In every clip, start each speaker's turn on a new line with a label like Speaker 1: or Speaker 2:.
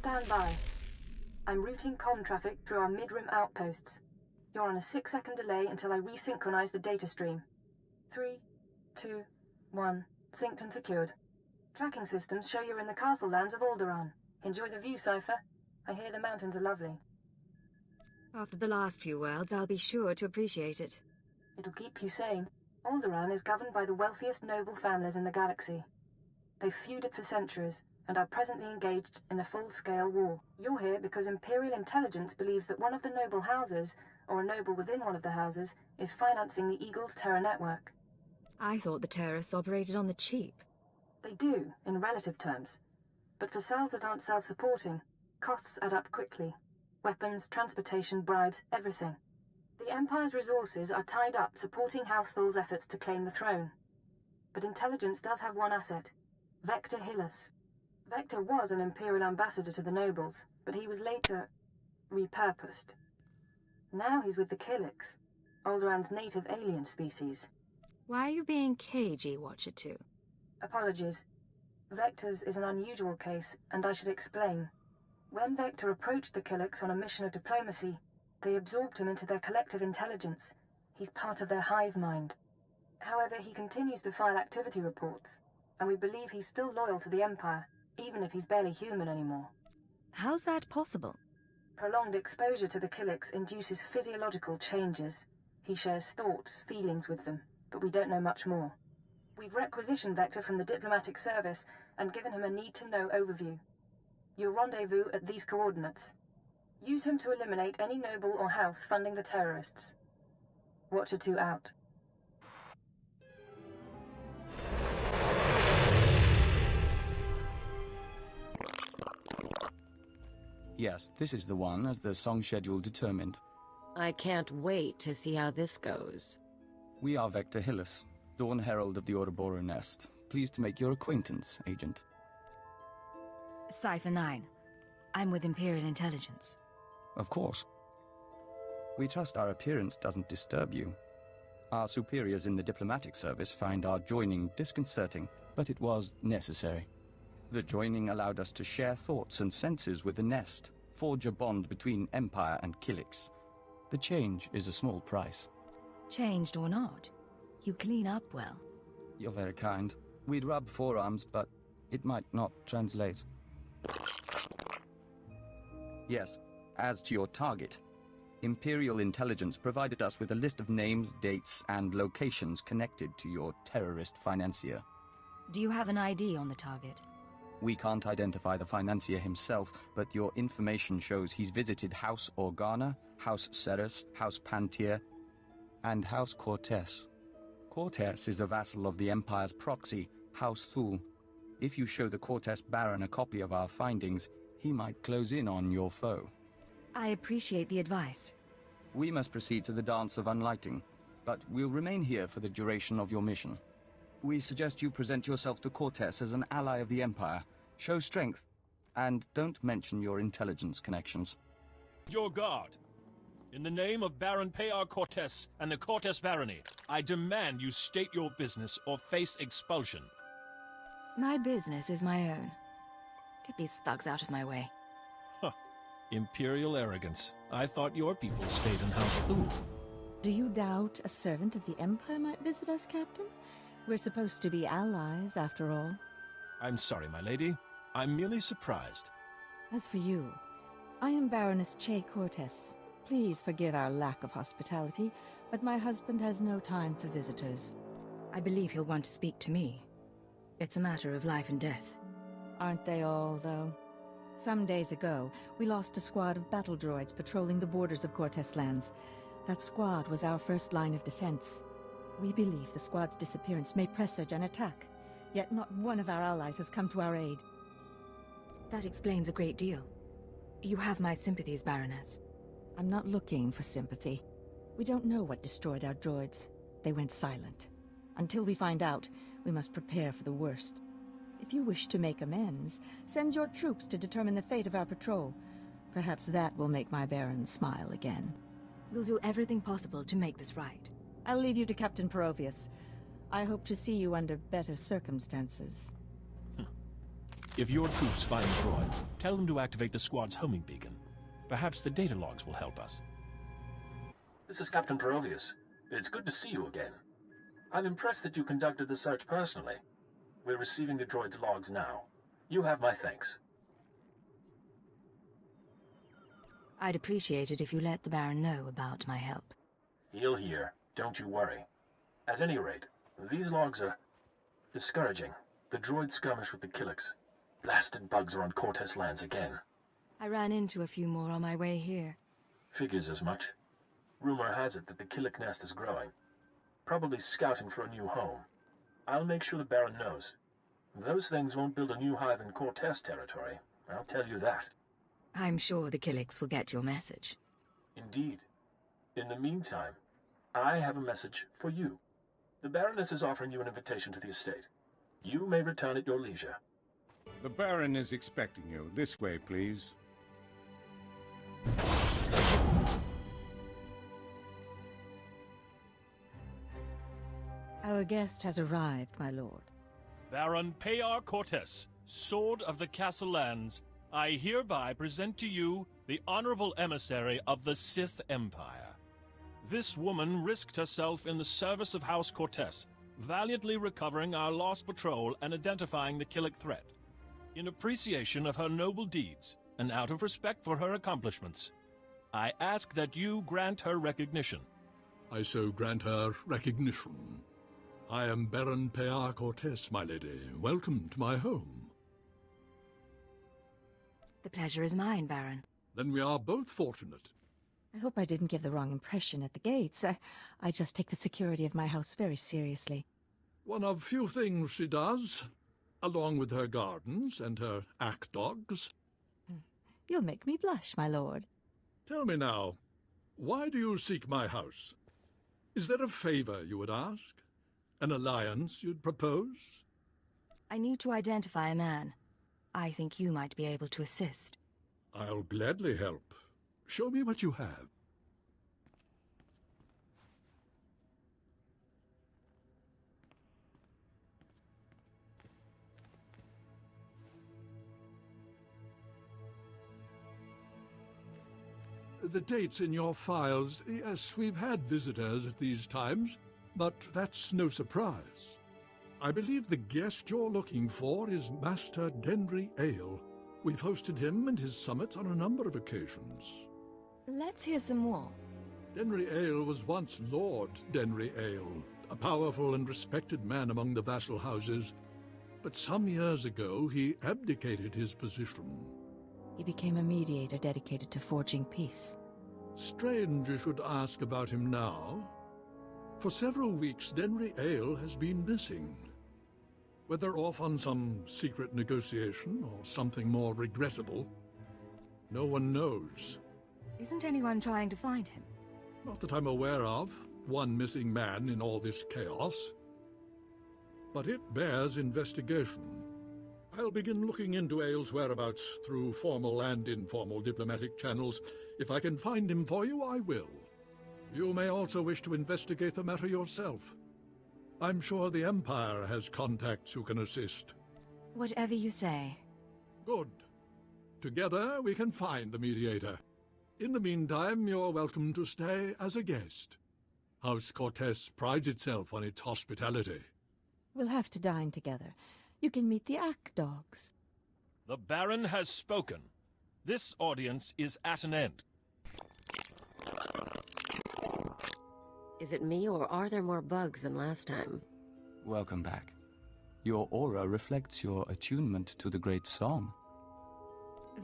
Speaker 1: Stand by. I'm routing comm traffic through our mid-rim outposts. You're on a 6-second delay until I resynchronize the data stream. 3, 2, 1. Synced and secured. Tracking systems show you're in the castle lands of Alderaan. Enjoy the view, Cypher. I hear the mountains are lovely.
Speaker 2: After the last few worlds, I'll be sure to appreciate it.
Speaker 1: It'll keep you sane. Alderaan is governed by the wealthiest noble families in the galaxy. They've feuded for centuries, and are presently engaged in a full-scale war. You're here because Imperial intelligence believes that one of the noble houses, or a noble within one of the houses, is financing the Eagle's terror network.
Speaker 2: I thought the terrorists operated on the cheap.
Speaker 1: They do, in relative terms. But for cells that aren't self-supporting, costs add up quickly. Weapons, transportation, bribes, everything. The Empire's resources are tied up supporting House Thul's efforts to claim the throne. But intelligence does have one asset: Vector Hillis. Vector was an Imperial ambassador to the nobles, but he was later repurposed. Now he's with the Killiks, Alderaan's native alien species.
Speaker 2: Why are you being cagey, Watcher 2?
Speaker 1: Apologies. Vector's is an unusual case, and I should explain. When Vector approached the Killiks on a mission of diplomacy, they absorbed him into their collective intelligence. He's part of their hive mind. However, he continues to file activity reports, and we believe he's still loyal to the Empire, even if he's barely human anymore.
Speaker 2: How's that possible?
Speaker 1: Prolonged exposure to the Killiks induces physiological changes. He shares thoughts, feelings with them, but we don't know much more. We've requisitioned Vector from the diplomatic service and given him a need-to-know overview. You'll rendezvous at these coordinates. Use him to eliminate any noble or house funding the terrorists. Watcher 2 out.
Speaker 3: Yes, this is the one, as the song schedule determined.
Speaker 4: I can't wait to see how this goes.
Speaker 3: We are Vector Hillis, Dawn Herald of the Ouroboros Nest. Pleased to make your acquaintance, Agent.
Speaker 2: Cypher 9. I'm with Imperial Intelligence.
Speaker 3: Of course. We trust our appearance doesn't disturb you. Our superiors in the diplomatic service find our joining disconcerting, but it was necessary. The joining allowed us to share thoughts and senses with the Nest, forge a bond between Empire and Killiks. The change is a small price.
Speaker 2: Changed or not, you clean up well.
Speaker 3: You're very kind. We'd rub forearms, but it might not translate. Yes, as to your target, Imperial Intelligence provided us with a list of names, dates, and locations connected to your terrorist financier.
Speaker 2: Do you have an ID on the target?
Speaker 3: We can't identify the financier himself, but your information shows he's visited House Organa, House Ceres, House Pantier, and House Cortez. Cortez is a vassal of the Empire's proxy, House Thul. If you show the Cortez Baron a copy of our findings, he might close in on your foe.
Speaker 2: I appreciate the advice.
Speaker 3: We must proceed to the Dance of Unlighting, but we'll remain here for the duration of your mission. We suggest you present yourself to Cortez as an ally of the Empire, show strength, and don't mention your intelligence connections.
Speaker 5: Your guard. In the name of Baron Payar Cortez and the Cortez Barony, I demand you state your business or face expulsion.
Speaker 2: My business is my own. Get these thugs out of my way.
Speaker 5: Huh. Imperial arrogance. I thought your people stayed in House Thul.
Speaker 6: Do you doubt a servant of the Empire might visit us, Captain? We're supposed to be allies, after all.
Speaker 5: I'm sorry, my lady. I'm merely surprised.
Speaker 6: As for you, I am Baroness Che Cortez. Please forgive our lack of hospitality, but my husband has no time for visitors.
Speaker 2: I believe he'll want to speak to me. It's a matter of life and death.
Speaker 6: Aren't they all, though? Some days ago, we lost a squad of battle droids patrolling the borders of Cortez lands. That squad was our first line of defense. We believe the squad's disappearance may presage an attack, yet not one of our allies has come to our aid.
Speaker 2: That explains a great deal. You have my sympathies, Baroness.
Speaker 6: I'm not looking for sympathy. We don't know what destroyed our droids. They went silent. Until we find out, we must prepare for the worst. If you wish to make amends, send your troops to determine the fate of our patrol. Perhaps that will make my Baron smile again.
Speaker 2: We'll do everything possible to make this right.
Speaker 6: I'll leave you to Captain Perovius. I hope to see you under better circumstances.
Speaker 5: If your troops find the droids, tell them to activate the squad's homing beacon. Perhaps the data logs will help us.
Speaker 7: This is Captain Perovius. It's good to see you again. I'm impressed that you conducted the search personally. We're receiving the droid's logs now. You have my thanks.
Speaker 2: I'd appreciate it if you let the Baron know about my help.
Speaker 7: He'll hear. Don't you worry. At any rate, these logs are discouraging. The droid skirmish with the Killiks. Blasted bugs are on Cortez lands again.
Speaker 2: I ran into a few more on my way here.
Speaker 7: Figures as much. Rumor has it that the Killik nest is growing. Probably scouting for a new home. I'll make sure the Baron knows. Those things won't build a new hive in Cortez territory. I'll tell you that.
Speaker 2: I'm sure the Killiks will get your message.
Speaker 7: Indeed. In the meantime, I have a message for you. The Baroness is offering you an invitation to the estate. You may return at your leisure.
Speaker 8: The Baron is expecting you. This way, please.
Speaker 6: Our guest has arrived, my lord.
Speaker 5: Baron Payar Cortez, Sword of the Castle Lands, I hereby present to you the honorable emissary of the Sith Empire. This woman risked herself in the service of House Cortez, valiantly recovering our lost patrol and identifying the Killik threat. In appreciation of her noble deeds, and out of respect for her accomplishments, I ask that you grant her recognition.
Speaker 9: I so grant her recognition. I am Baron Payar Cortez, my lady. Welcome to my home.
Speaker 2: The pleasure is mine, Baron.
Speaker 9: Then we are both fortunate.
Speaker 6: I hope I didn't give the wrong impression at the gates. I just take the security of my house very seriously.
Speaker 9: One of few things she does, along with her gardens and her ack dogs.
Speaker 6: You'll make me blush, my lord.
Speaker 9: Tell me now, why do you seek my house? Is there a favor you would ask? An alliance you'd propose?
Speaker 2: I need to identify a man. I think you might be able to assist.
Speaker 9: I'll gladly help. Show me what you have. The dates in your files, yes, we've had visitors at these times, but that's no surprise. I believe the guest you're looking for is Master Denry Ale. We've hosted him and his summits on a number of occasions.
Speaker 2: Let's hear some more.
Speaker 9: Denry Ale was once Lord Denry Ale, a powerful and respected man among the vassal houses, but some years ago he abdicated his position.
Speaker 6: He became a mediator dedicated to forging peace.
Speaker 9: Strange you should ask about him now. For several weeks, Denry Ale has been missing. Whether off on some secret negotiation or something more regrettable, no one knows.
Speaker 2: Isn't anyone trying to find him?
Speaker 9: Not that I'm aware of. One missing man in all this chaos. But it bears investigation. I'll begin looking into Ale's whereabouts through formal and informal diplomatic channels. If I can find him for you, I will. You may also wish to investigate the matter yourself. I'm sure the Empire has contacts who can assist.
Speaker 2: Whatever you say.
Speaker 9: Good. Together we can find the mediator. In the meantime, you're welcome to stay as a guest. House Cortez prides itself on its hospitality.
Speaker 6: We'll have to dine together. You can meet the ack dogs.
Speaker 5: The Baron has spoken. This audience is at an end.
Speaker 4: Is it me, or are there more bugs than last time?
Speaker 3: Welcome back. Your aura reflects your attunement to the great song.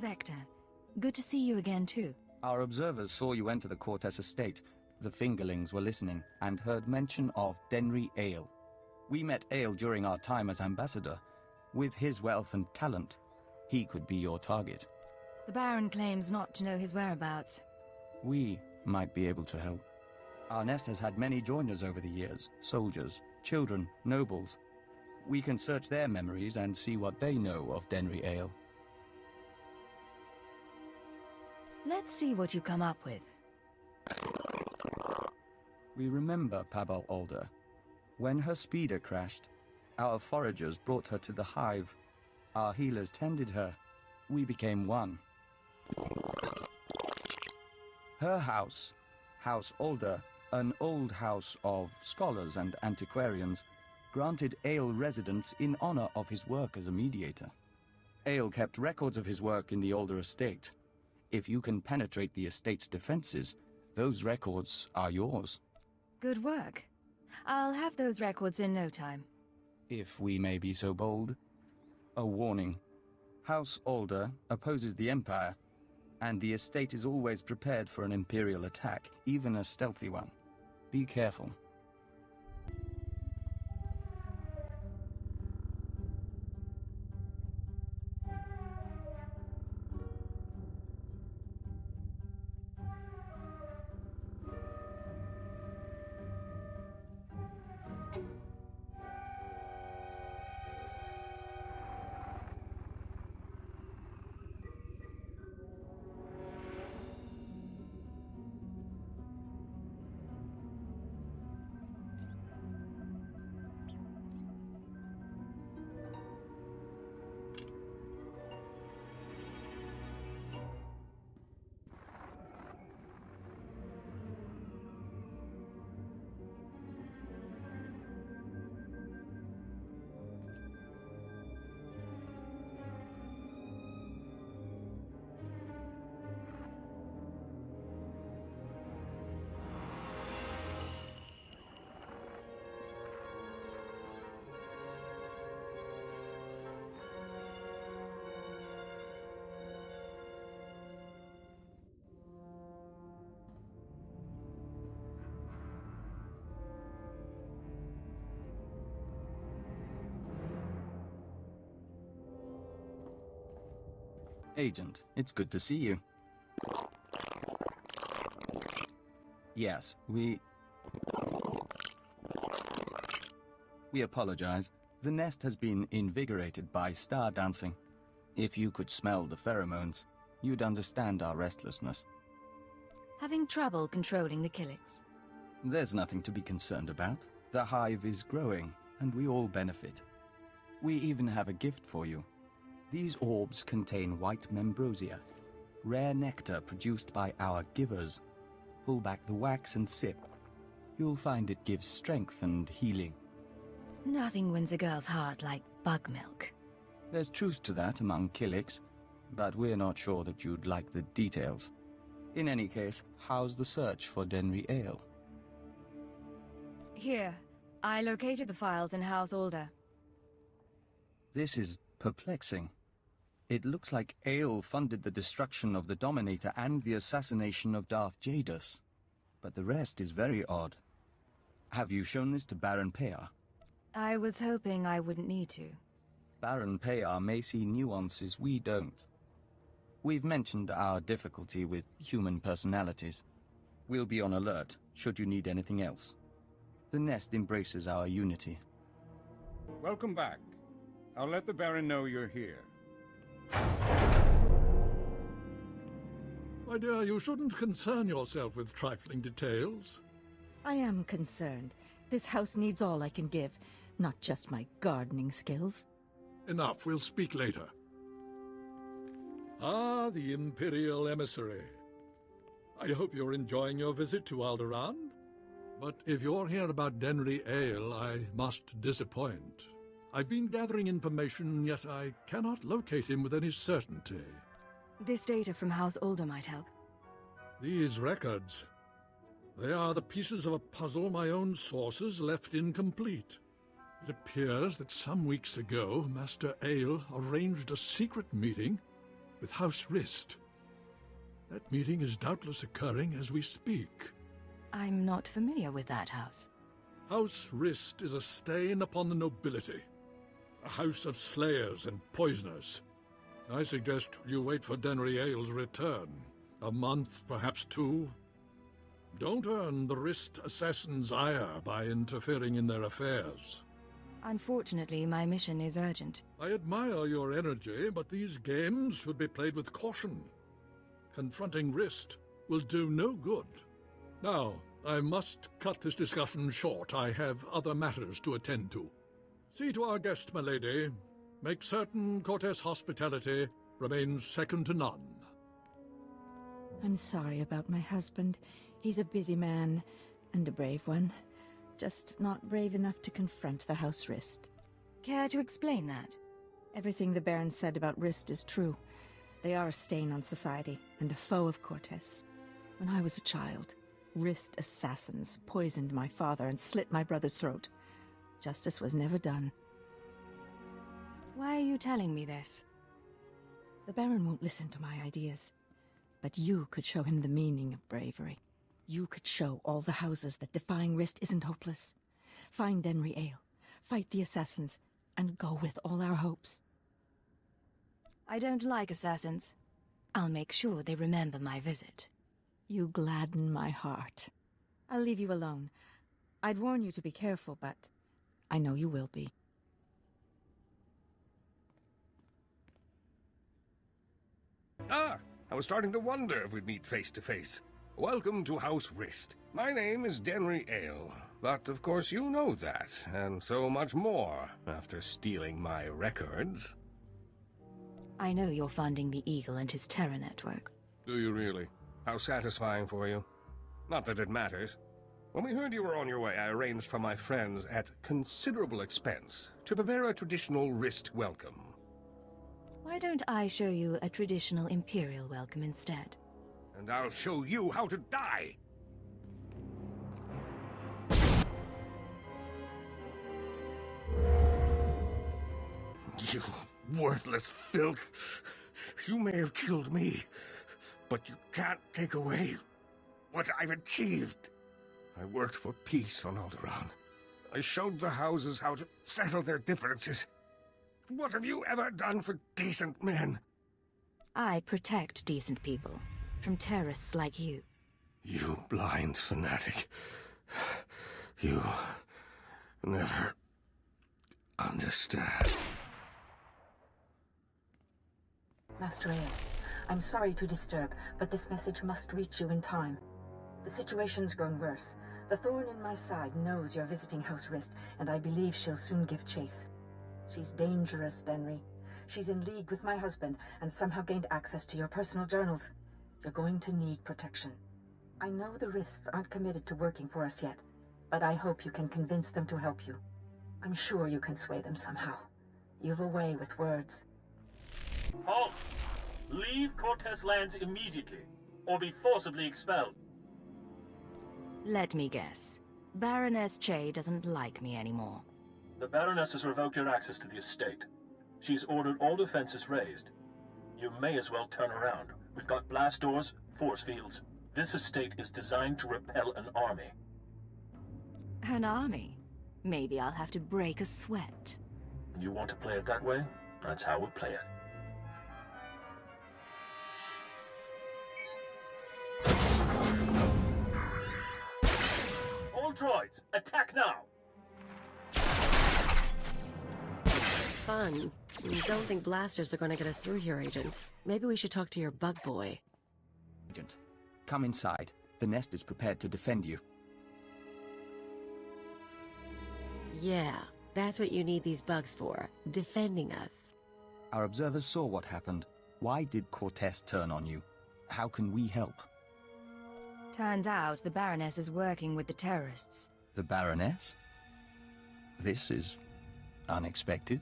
Speaker 2: Vector, good to see you again too.
Speaker 3: Our observers saw you enter the Cortez estate. The fingerlings were listening and heard mention of Denry Ale. We met Ale during our time as ambassador. With his wealth and talent, he could be your target.
Speaker 2: The Baron claims not to know his whereabouts.
Speaker 3: We might be able to help. Our nest has had many joiners over the years, soldiers, children, nobles. We can search their memories and see what they know of Denry Ale.
Speaker 2: Let's see what you come up with.
Speaker 3: We remember Pabal Alder. When her speeder crashed, our foragers brought her to the hive. Our healers tended her. We became one. Her house, House Alder, an old house of scholars and antiquarians, granted Ale residence in honor of his work as a mediator. Ale kept records of his work in the Alder estate. If you can penetrate the estate's defenses, those records are yours.
Speaker 2: Good work. I'll have those records in no time.
Speaker 3: If we may be so bold. A warning. House Alder opposes the Empire, and the estate is always prepared for an Imperial attack, even a stealthy one. Be careful. Agent, it's good to see you. Yes, we apologize. The nest has been invigorated by star dancing. If you could smell the pheromones, you'd understand our restlessness.
Speaker 2: Having trouble controlling the Killiks?
Speaker 3: There's nothing to be concerned about. The hive is growing, and we all benefit. We even have a gift for you. These orbs contain white membrosia, rare nectar produced by our givers. Pull back the wax and sip. You'll find it gives strength and healing.
Speaker 2: Nothing wins a girl's heart like bug milk.
Speaker 3: There's truth to that among Killiks, but we're not sure that you'd like the details. In any case, how's the search for Denry Ale?
Speaker 2: Here, I located the files in House Alder.
Speaker 3: This is perplexing. It looks like Ale funded the destruction of the Dominator and the assassination of Darth Jadus. But the rest is very odd. Have you shown this to Baron Payar?
Speaker 2: I was hoping I wouldn't need to.
Speaker 3: Baron Payar may see nuances we don't. We've mentioned our difficulty with human personalities. We'll be on alert, should you need anything else. The nest embraces our unity.
Speaker 8: Welcome back. I'll let the Baron know you're here.
Speaker 9: My dear, you shouldn't concern yourself with trifling details.
Speaker 6: I am concerned. This house needs all I can give, not just my gardening skills.
Speaker 9: Enough, we'll speak later. Ah, the Imperial emissary. I hope you're enjoying your visit to Alderaan. But if you're here about Denry Ale, I must disappoint. I've been gathering information, yet I cannot locate him with any certainty.
Speaker 2: This data from House Alder might help.
Speaker 9: These records, they are the pieces of a puzzle my own sources left incomplete. It appears that some weeks ago, Master Ale arranged a secret meeting with House Rist. That meeting is doubtless occurring as we speak.
Speaker 2: I'm not familiar with that house.
Speaker 9: House Rist is a stain upon the nobility. A house of slayers and poisoners. I suggest you wait for Denry Ale's return. A month, perhaps 2. Don't earn the Rist assassins' ire by interfering in their affairs.
Speaker 2: Unfortunately, my mission is urgent.
Speaker 9: I admire your energy, but these games should be played with caution. Confronting Rist will do no good. Now, I must cut this discussion short. I have other matters to attend to. See to our guest, my lady. Make certain Cortes' hospitality remains second to none.
Speaker 6: I'm sorry about my husband. He's a busy man, and a brave one. Just not brave enough to confront the House Rist.
Speaker 2: Care to explain that?
Speaker 6: Everything the Baron said about Rist is true. They are a stain on society, and a foe of Cortes. When I was a child, Rist assassins poisoned my father and slit my brother's throat. Justice was never done.
Speaker 2: Why are you telling me this?
Speaker 6: The Baron won't listen to my ideas. But you could show him the meaning of bravery. You could show all the houses that defying Rist isn't hopeless. Find Denry Ale, fight the assassins, and go with all our hopes.
Speaker 2: I don't like assassins. I'll make sure they remember my visit.
Speaker 6: You gladden my heart. I'll leave you alone. I'd warn you to be careful, but I know you will be.
Speaker 10: Ah, I was starting to wonder if we'd meet face to face. Welcome to House Rist. My name is Denry Ale, but of course you know that, and so much more, after stealing my records.
Speaker 2: I know you're funding the Eagle and his terror network.
Speaker 10: Do you really? How satisfying for you. Not that it matters. When we heard you were on your way, I arranged for my friends at considerable expense to prepare a traditional Rist welcome.
Speaker 2: Why don't I show you a traditional Imperial welcome instead?
Speaker 10: And I'll show you how to die! You worthless filth! You may have killed me, but you can't take away what I've achieved. I worked for peace on Alderaan. I showed the houses how to settle their differences. What have you ever done for decent men?
Speaker 2: I protect decent people from terrorists like you.
Speaker 10: You blind fanatic. You never understand.
Speaker 1: Master Ale, I'm sorry to disturb, but this message must reach you in time. The situation's grown worse. The thorn in my side knows you're visiting House Rist, and I believe she'll soon give chase. She's dangerous, Denry. She's in league with my husband, and somehow gained access to your personal journals. You're going to need protection. I know the Rists aren't committed to working for us yet, but I hope you can convince them to help you. I'm sure you can sway them somehow. You've a way with words.
Speaker 7: Halt! Leave Cortes lands immediately, or be forcibly expelled.
Speaker 2: Let me guess. Baroness Che doesn't like me anymore.
Speaker 7: The Baroness has revoked your access to the estate. She's ordered all defenses raised. You may as well turn around. We've got blast doors, force fields. This estate is designed to repel an army.
Speaker 2: An army? Maybe I'll have to break a sweat.
Speaker 7: You want to play it that way? That's how we'll play it. All droids, attack now!
Speaker 4: Fun. You don't think blasters are going to get us through here, Agent. Maybe we should talk to your bug boy.
Speaker 3: Agent, come inside. The nest is prepared to defend you.
Speaker 4: Yeah, that's what you need these bugs for. Defending us.
Speaker 3: Our observers saw what happened. Why did Cortes turn on you? How can we help?
Speaker 2: Turns out the Baroness is working with the terrorists.
Speaker 3: The Baroness? This is unexpected.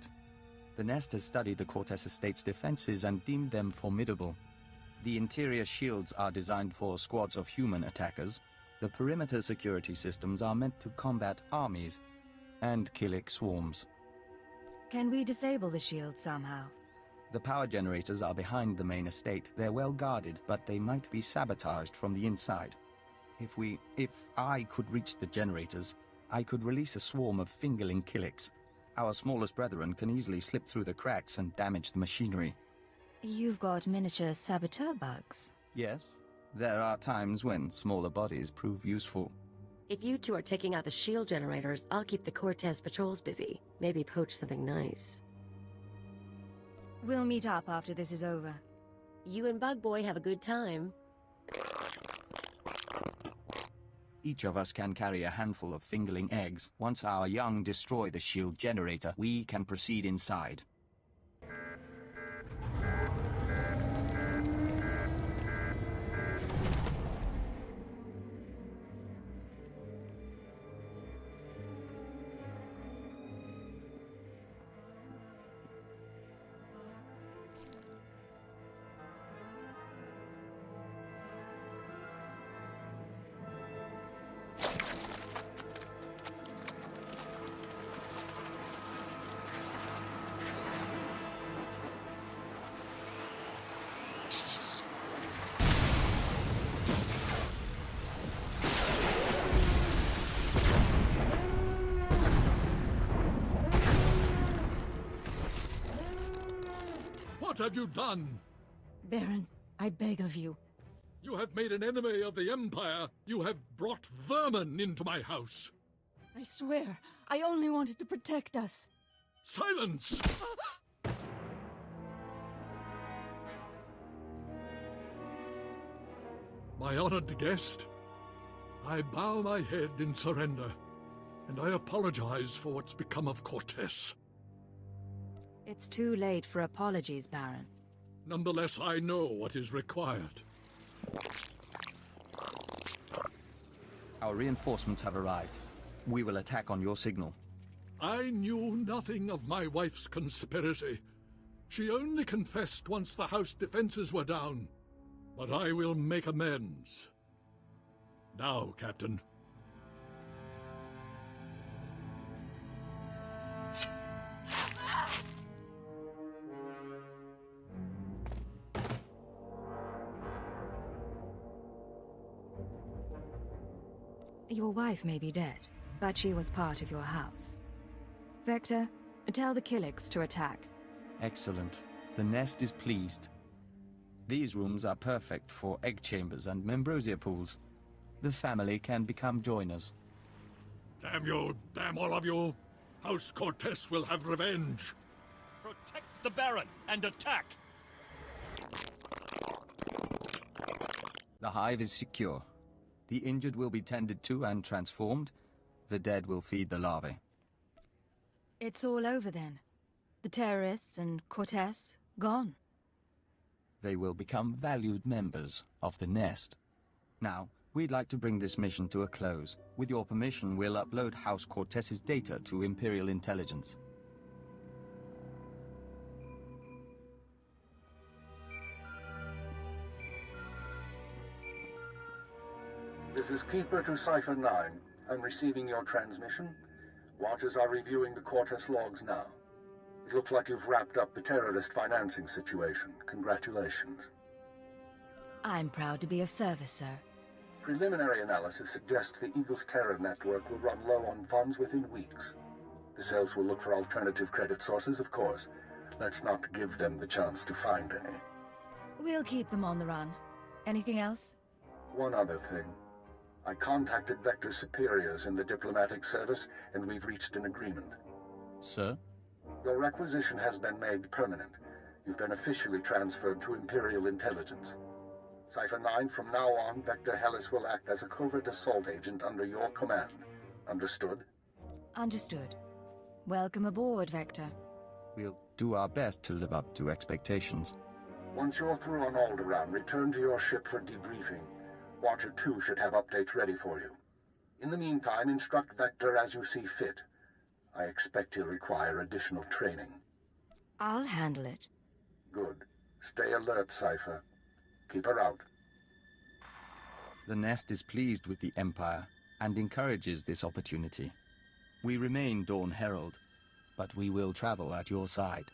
Speaker 3: The Nest has studied the Cortes estate's defenses and deemed them formidable. The interior shields are designed for squads of human attackers. The perimeter security systems are meant to combat armies and Killik swarms.
Speaker 2: Can we disable the shield somehow?
Speaker 3: The power generators are behind the main estate. They're well guarded, but they might be sabotaged from the inside. If I could reach the generators, I could release a swarm of fingerling Killiks. Our smallest brethren can easily slip through the cracks and damage the machinery.
Speaker 2: You've got miniature saboteur bugs.
Speaker 3: Yes, there are times when smaller bodies prove useful.
Speaker 4: If you two are taking out the shield generators, I'll keep the Cortes patrols busy. Maybe poach something nice.
Speaker 2: We'll meet up after this is over.
Speaker 4: You and Bug Boy have a good time.
Speaker 3: Each of us can carry a handful of fingerling eggs. Once our young destroy the shield generator, we can proceed inside.
Speaker 9: have you done?
Speaker 6: Baron, I beg of you.
Speaker 9: You have made an enemy of the Empire. You have brought vermin into my house.
Speaker 6: I swear, I only wanted to protect us.
Speaker 9: Silence! My honored guest, I bow my head in surrender, and I apologize for what's become of Cortez.
Speaker 2: It's too late for apologies, Baron.
Speaker 9: Nonetheless, I know what is required.
Speaker 3: Our reinforcements have arrived. We will attack on your signal.
Speaker 9: I knew nothing of my wife's conspiracy. She only confessed once the house defenses were down. But I will make amends. Now, Captain.
Speaker 2: Your wife may be dead, but she was part of your house. Vector, tell the Killiks to attack.
Speaker 3: Excellent. The nest is pleased. These rooms are perfect for egg chambers and membrosia pools. The family can become joiners.
Speaker 9: Damn you, damn all of you! House Cortez will have revenge!
Speaker 5: Protect the Baron and attack!
Speaker 3: The hive is secure. The injured will be tended to and transformed. The dead will feed the larvae.
Speaker 2: It's all over then. The terrorists and Cortez, gone.
Speaker 3: They will become valued members of the nest. Now, we'd like to bring this mission to a close. With your permission, we'll upload House Cortez's data to Imperial intelligence.
Speaker 11: This is Keeper to Cipher 9. I'm receiving your transmission. Watchers are reviewing the Cortez logs now. It looks like you've wrapped up the terrorist financing situation. Congratulations.
Speaker 2: I'm proud to be of service, sir.
Speaker 11: Preliminary analysis suggests the Eagle's terror network will run low on funds within weeks. The cells will look for alternative credit sources, of course. Let's not give them the chance to find any.
Speaker 2: We'll keep them on the run. Anything else?
Speaker 11: One other thing. I contacted Vector's superiors in the diplomatic service, and we've reached an agreement.
Speaker 3: Sir?
Speaker 11: Your requisition has been made permanent. You've been officially transferred to Imperial intelligence. Cipher 9, from now on, Vector Hellis will act as a covert assault agent under your command. Understood?
Speaker 2: Understood. Welcome aboard, Vector.
Speaker 3: We'll do our best to live up to expectations.
Speaker 11: Once you're through on Alderaan, return to your ship for debriefing. Watcher 2 should have updates ready for you. In the meantime, instruct Vector as you see fit. I expect he'll require additional training.
Speaker 2: I'll handle it.
Speaker 11: Good. Stay alert, Cipher. Keep her out.
Speaker 3: The nest is pleased with the Empire and encourages this opportunity. We remain Dawn Herald, but we will travel at your side.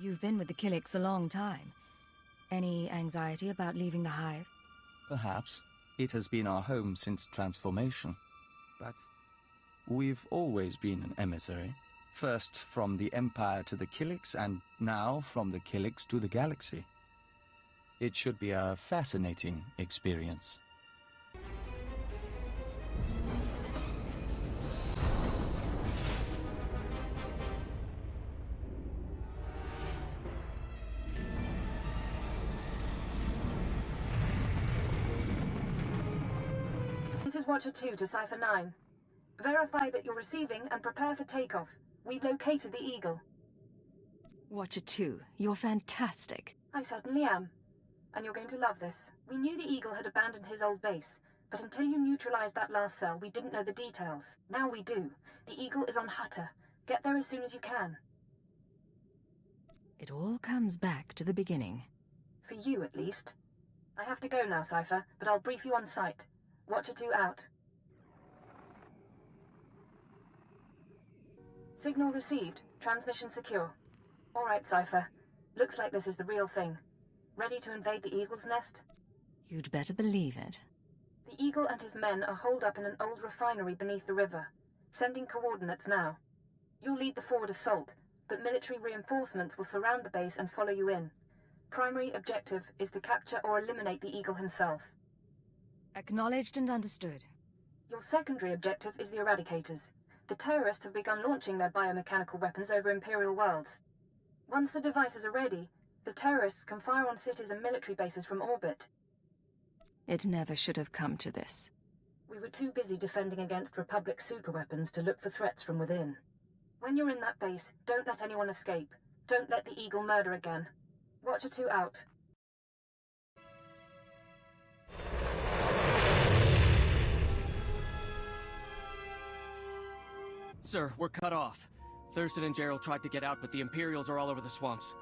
Speaker 2: You've been with the Killiks a long time. Any anxiety about leaving the hive?
Speaker 3: Perhaps. It has been our home since transformation. But we've always been an emissary. First from the Empire to the Killiks, and now from the Killiks to the galaxy. It should be a fascinating experience.
Speaker 1: This is Watcher 2 to Cipher 9. Verify that you're receiving and prepare for takeoff. We've located the Eagle.
Speaker 2: Watcher 2, you're fantastic.
Speaker 1: I certainly am. And you're going to love this. We knew the Eagle had abandoned his old base, but until you neutralized that last cell, we didn't know the details. Now we do. The Eagle is on Hutter. Get there as soon as you can.
Speaker 2: It all comes back to the beginning.
Speaker 1: For you, at least. I have to go now, Cipher, but I'll brief you on site. Watcher 2 out. Signal received. Transmission secure. All right, Cipher. Looks like this is the real thing. Ready to invade the Eagle's nest?
Speaker 2: You'd better believe it.
Speaker 1: The Eagle and his men are holed up in an old refinery beneath the river. Sending coordinates now. You'll lead the forward assault, but military reinforcements will surround the base and follow you in. Primary objective is to capture or eliminate the Eagle himself.
Speaker 2: Acknowledged and understood.
Speaker 1: Your secondary objective is the Eradicators. The terrorists have begun launching their biomechanical weapons over Imperial worlds. Once the devices are ready, the terrorists can fire on cities and military bases from orbit.
Speaker 2: It never should have come to this.
Speaker 1: We were too busy defending against Republic superweapons to look for threats from within. When you're in that base, don't let anyone escape. Don't let the Eagle murder again. Watcher 2 out.
Speaker 12: Sir, we're cut off. Thurston and Gerald tried to get out, but the Imperials are all over the swamps.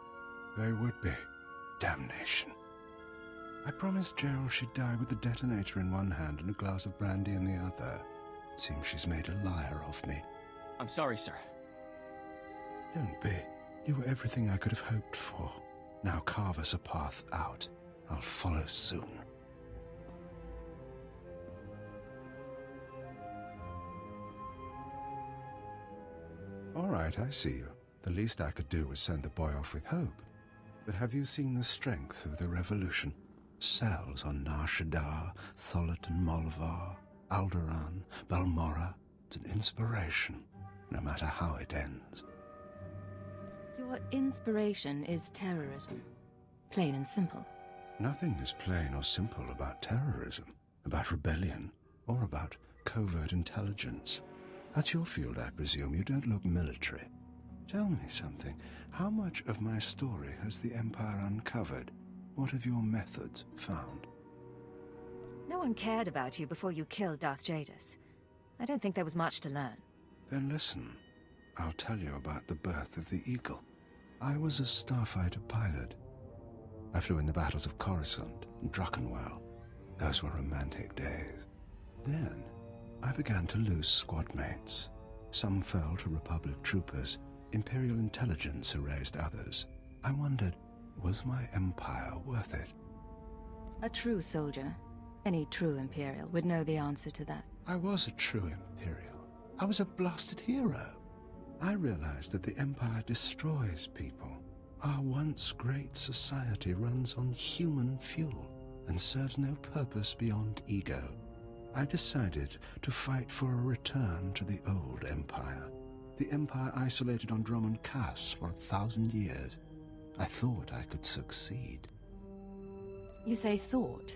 Speaker 13: They would be. Damnation. I promised Gerald she'd die with the detonator in one hand and a glass of brandy in the other. Seems she's made a liar of me.
Speaker 12: I'm sorry, sir.
Speaker 13: Don't be. You were everything I could have hoped for. Now carve us a path out. I'll follow soon. All right, I see you. The least I could do was send the boy off with hope. But have you seen the strength of the revolution? Cells on Nar Shaddaa, Tholet and Molvar, Alderaan, Balmorra. It's an inspiration, no matter how it ends.
Speaker 2: Your inspiration is terrorism. Plain and simple.
Speaker 13: Nothing is plain or simple about terrorism, about rebellion, or about covert intelligence. That's your field, I presume. You don't look military. Tell me something. How much of my story has the Empire uncovered? What have your methods found?
Speaker 2: No one cared about you before you killed Darth Jadus. I don't think there was much to learn.
Speaker 13: Then listen. I'll tell you about the birth of the Eagle. I was a starfighter pilot. I flew in the battles of Coruscant and Druckenwell. Those were romantic days. Then, I began to lose squad mates. Some fell to Republic troopers. Imperial intelligence erased others. I wondered, was my empire worth it?
Speaker 2: A true soldier, any true Imperial, would know the answer to that.
Speaker 13: I was a true Imperial. I was a blasted hero. I realized that the Empire destroys people. Our once great society runs on human fuel and serves no purpose beyond ego. I decided to fight for a return to the old Empire. The Empire isolated on Drummond Cass for 1,000 years. I thought I could succeed.
Speaker 2: You say thought,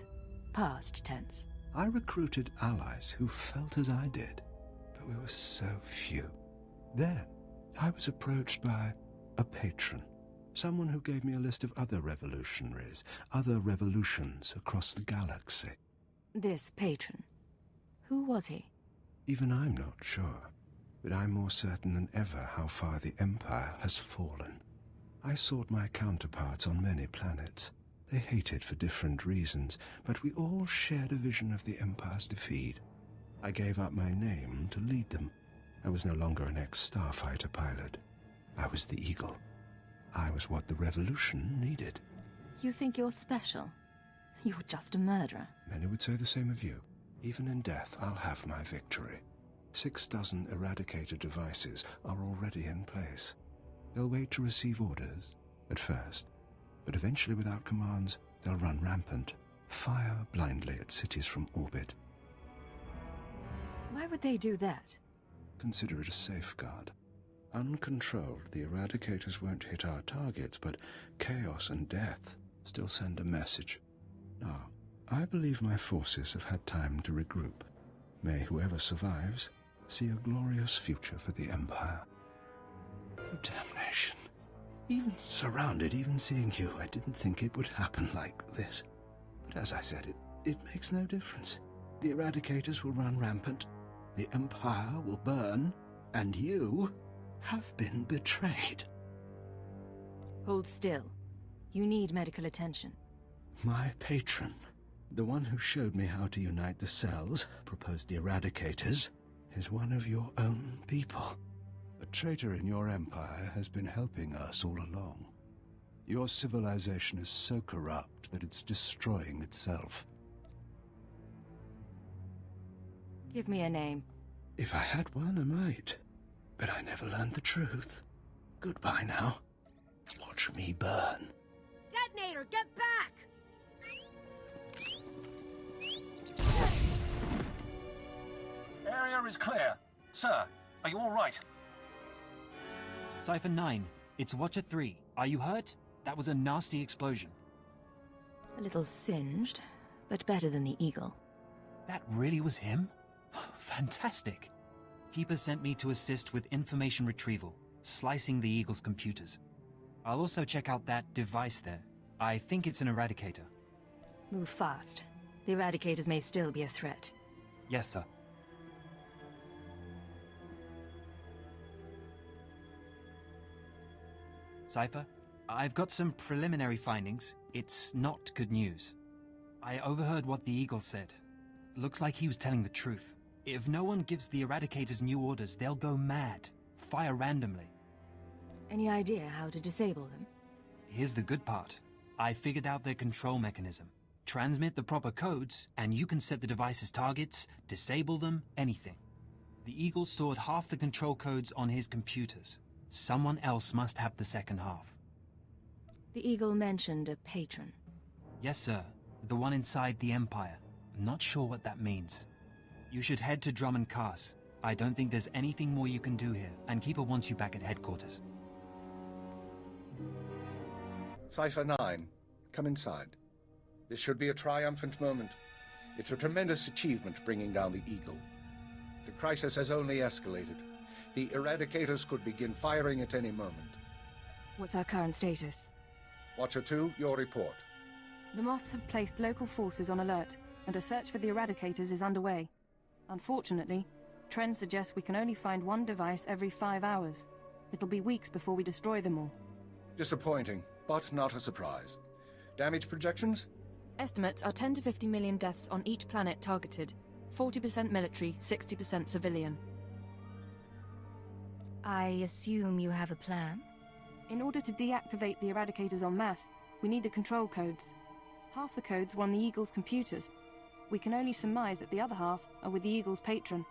Speaker 2: past tense.
Speaker 13: I recruited allies who felt as I did, but we were so few. Then, I was approached by a patron, someone who gave me a list of other revolutionaries, other revolutions across the galaxy.
Speaker 2: This patron, who was he?
Speaker 13: Even I'm not sure, but I'm more certain than ever how far the Empire has fallen. I sought my counterparts on many planets. They hated for different reasons, but we all shared a vision of the Empire's defeat. I gave up my name to lead them. I was no longer an ex-starfighter pilot. I was the Eagle. I was what the Revolution needed.
Speaker 2: You think you're special? You're just a murderer.
Speaker 13: Many would say the same of you. Even in death, I'll have my victory. 6 dozen Eradicator devices are already in place. They'll wait to receive orders, at first, but eventually without commands, they'll run rampant, fire blindly at cities from orbit.
Speaker 2: Why would they do that?
Speaker 13: Consider it a safeguard. Uncontrolled, the Eradicators won't hit our targets, but chaos and death still send a message. Now, I believe my forces have had time to regroup. May whoever survives see a glorious future for the Empire. Oh, damnation. Even surrounded, even seeing you, I didn't think it would happen like this. But as I said, it makes no difference. The Eradicators will run rampant, the Empire will burn, and you have been betrayed.
Speaker 2: Hold still. You need medical attention.
Speaker 13: My patron, the one who showed me how to unite the cells, proposed the Eradicators, is one of your own people. A traitor in your empire has been helping us all along. Your civilization is so corrupt that it's destroying itself.
Speaker 2: Give me a name.
Speaker 13: If I had one, I might. But I never learned the truth. Goodbye now. Watch me burn.
Speaker 4: detonator! Get back!
Speaker 14: Area is clear. Sir, are you all right?
Speaker 15: Cypher 9, it's Watcher 3. Are you hurt? That was a nasty explosion.
Speaker 2: A little singed, but better than the Eagle.
Speaker 15: That really was him? Fantastic. Keeper sent me to assist with information retrieval, slicing the Eagle's computers. I'll also check out that device there. I think it's an Eradicator.
Speaker 2: Move fast. The Eradicators may still be a threat.
Speaker 15: Yes, sir. Cypher, I've got some preliminary findings. It's not good news. I overheard what the Eagle said. Looks like he was telling the truth. If no one gives the Eradicators new orders, they'll go mad. Fire randomly.
Speaker 2: Any idea how to disable them?
Speaker 15: Here's the good part. I figured out their control mechanism. Transmit the proper codes, and you can set the device's targets, disable them, anything. The Eagle stored half the control codes on his computers. Someone else must have the second half.
Speaker 2: The Eagle mentioned a patron.
Speaker 15: Yes, sir. The one inside the Empire. I'm not sure what that means. You should head to Drummond Cast. I don't think there's anything more you can do here, and Keeper wants you back at headquarters.
Speaker 10: Cypher 9, come inside. This should be a triumphant moment. It's a tremendous achievement bringing down the Eagle. The crisis has only escalated. The Eradicators could begin firing at any moment.
Speaker 2: What's our current status?
Speaker 10: Watcher 2, your report.
Speaker 1: The Moths have placed local forces on alert, and a search for the Eradicators is underway. Unfortunately, trends suggest we can only find one device every 5 hours. It'll be weeks before we destroy them all.
Speaker 10: Disappointing, but not a surprise. Damage projections?
Speaker 1: Estimates are 10 to 50 million deaths on each planet targeted. 40% military, 60% civilian.
Speaker 2: I assume you have a plan?
Speaker 1: In order to deactivate the Eradicators en masse, we need the control codes. Half the codes were on the Eagle's computers. We can only surmise that the other half are with the Eagle's patron.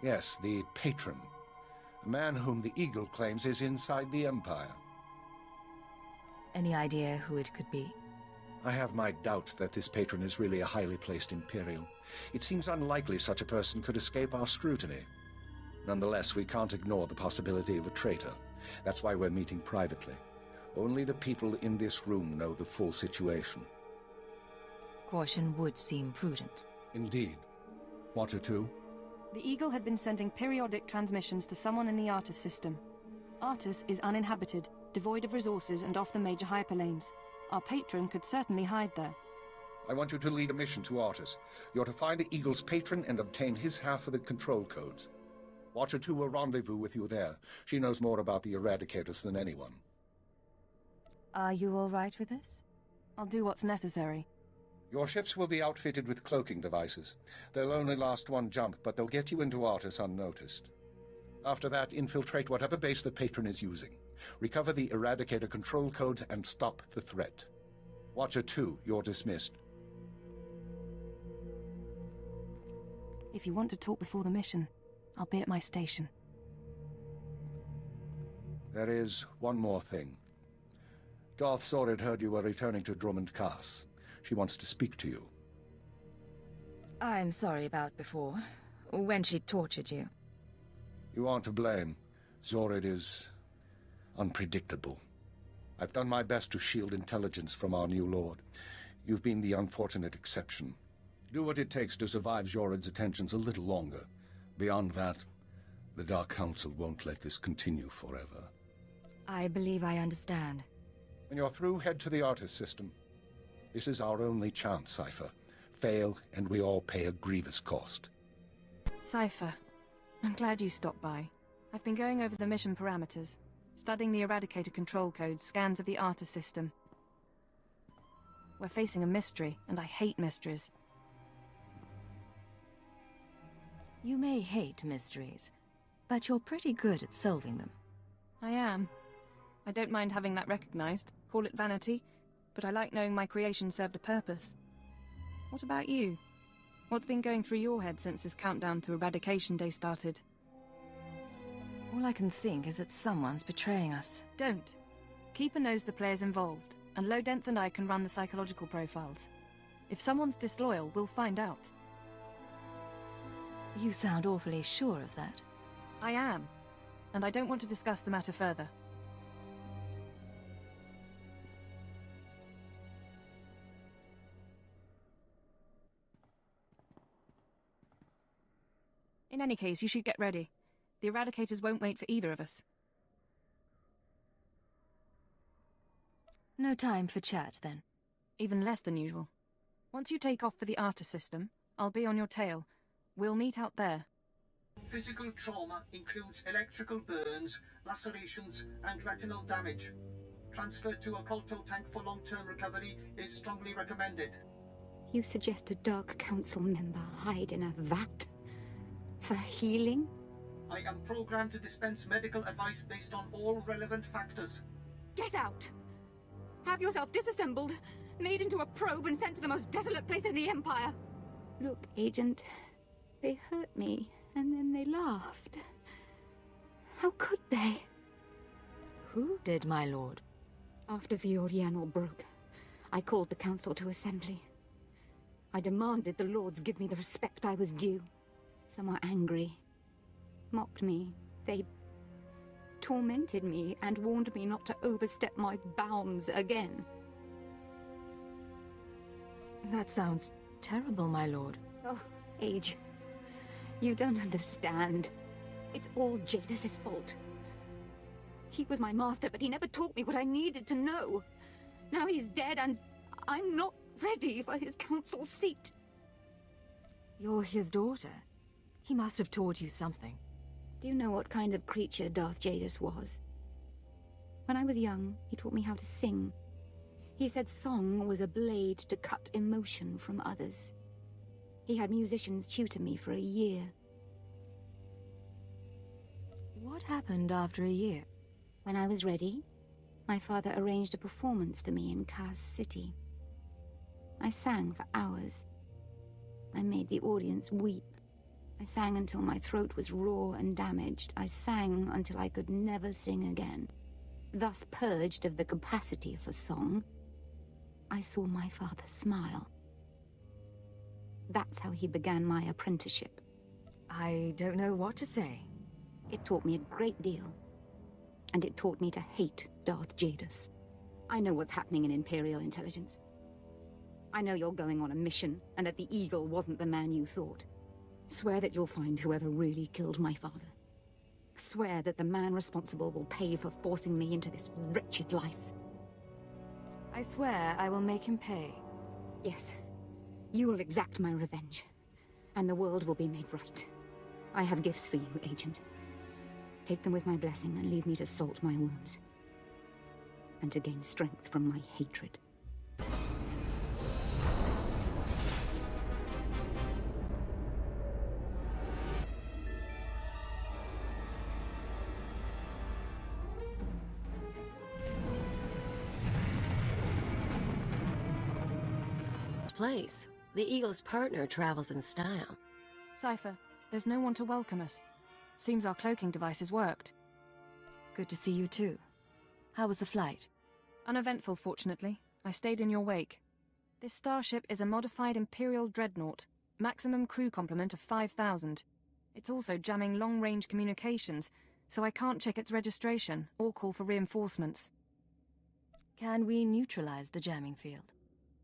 Speaker 10: Yes, the patron. A man whom the Eagle claims is inside the Empire.
Speaker 2: Any idea who it could be?
Speaker 10: I have my doubt that this patron is really a highly placed Imperial. It seems unlikely such a person could escape our scrutiny. Nonetheless, we can't ignore the possibility of a traitor. That's why we're meeting privately. Only the people in this room know the full situation.
Speaker 2: Caution would seem prudent.
Speaker 10: Indeed. Watcher 2?
Speaker 1: The Eagle had been sending periodic transmissions to someone in the Artus system. Artus is uninhabited, devoid of resources and off the major hyperlanes. Our patron could certainly hide there.
Speaker 10: I want you to lead a mission to Artus. You're to find the Eagle's patron and obtain his half of the control codes. Watcher 2 will rendezvous with you there. She knows more about the Eradicators than anyone.
Speaker 2: Are you all right with this?
Speaker 1: I'll do what's necessary.
Speaker 10: Your ships will be outfitted with cloaking devices. They'll only last one jump, but they'll get you into Artus unnoticed. After that, infiltrate whatever base the patron is using. Recover the Eradicator control codes and stop the threat. Watcher 2, you're dismissed.
Speaker 1: If you want to talk before the mission, I'll be at my station.
Speaker 10: There is one more thing. Darth Zorid heard you were returning to Drummond Cast. She wants to speak to you.
Speaker 2: I'm sorry about before, when she tortured you.
Speaker 10: You aren't to blame. Zorid is unpredictable. I've done my best to shield intelligence from our new lord. You've been the unfortunate exception. Do what it takes to survive Zorid's attentions a little longer. Beyond that, the Dark Council won't let this continue forever.
Speaker 2: I believe I understand.
Speaker 10: When you're through, head to the Artus system. This is our only chance, Cypher. Fail, and we all pay a grievous cost.
Speaker 1: Cypher, I'm glad you stopped by. I've been going over the mission parameters, studying the Eradicator control codes, scans of the Artus system. We're facing a mystery, and I hate mysteries.
Speaker 2: You may hate mysteries, but you're pretty good at solving them.
Speaker 1: I am. I don't mind having that recognized. Call it vanity, but I like knowing my creation served a purpose. What about you? What's been going through your head since this countdown to Eradication Day started?
Speaker 2: All I can think is that someone's betraying us.
Speaker 1: Don't. Keeper knows the players involved, and Lodenth and I can run the psychological profiles. If someone's disloyal, we'll find out.
Speaker 2: You sound awfully sure of that.
Speaker 1: I am, and I don't want to discuss the matter further. In any case, you should get ready. The Eradicators won't wait for either of us.
Speaker 2: No time for chat, then.
Speaker 1: Even less than usual. Once you take off for the Arta system, I'll be on your tail. We'll meet out there.
Speaker 16: Physical trauma includes electrical burns, lacerations, and retinal damage. Transfer to a Colto tank for long-term recovery is strongly recommended.
Speaker 17: You suggest a Dark Council member hide in a vat? For healing?
Speaker 16: I am programmed to dispense medical advice based on all relevant factors.
Speaker 17: Get out! Have yourself disassembled, made into a probe and sent to the most desolate place in the Empire! Look, Agent, they hurt me, and then they laughed. How could they?
Speaker 2: Who did, my lord?
Speaker 17: After Viorianal broke, I called the Council to assembly. I demanded the Lords give me the respect I was due. Some were angry, mocked me. They tormented me and warned me not to overstep my bounds again.
Speaker 2: That sounds terrible, my lord.
Speaker 17: Oh, Age. You don't understand. It's all Jadis' fault. He was my master, but he never taught me what I needed to know. Now he's dead, and I'm not ready for his council seat.
Speaker 2: You're his daughter. He must have taught you something.
Speaker 17: Do you know what kind of creature Darth Jadis was? When I was young, he taught me how to sing. He said song was a blade to cut emotion from others. He had musicians tutor me for a year.
Speaker 2: What happened after a year?
Speaker 17: When I was ready, my father arranged a performance for me in Kaz City. I sang for hours. I made the audience weep. I sang until my throat was raw and damaged. I sang until I could never sing again. Thus purged of the capacity for song, I saw my father smile. That's how he began my apprenticeship.
Speaker 2: I don't know what to say.
Speaker 17: It taught me a great deal. And it taught me to hate Darth Jadis. I know what's happening in Imperial intelligence. I know you're going on a mission, and that the Eagle wasn't the man you thought. Swear that you'll find whoever really killed my father. Swear that the man responsible will pay for forcing me into this wretched life.
Speaker 2: I swear I will make him pay.
Speaker 17: Yes. You will exact my revenge, and the world will be made right. I have gifts for you, Agent. Take them with my blessing and leave me to salt my wounds. And to gain strength from my hatred.
Speaker 4: Place. The Eagle's partner travels in style.
Speaker 1: Cypher, there's no one to welcome us. Seems our cloaking devices worked.
Speaker 2: Good to see you too. How was the flight?
Speaker 1: Uneventful, fortunately. I stayed in your wake. This starship is a modified Imperial dreadnought. Maximum crew complement of 5,000. It's also jamming long-range communications, so I can't check its registration or call for reinforcements.
Speaker 2: Can we neutralize the jamming field?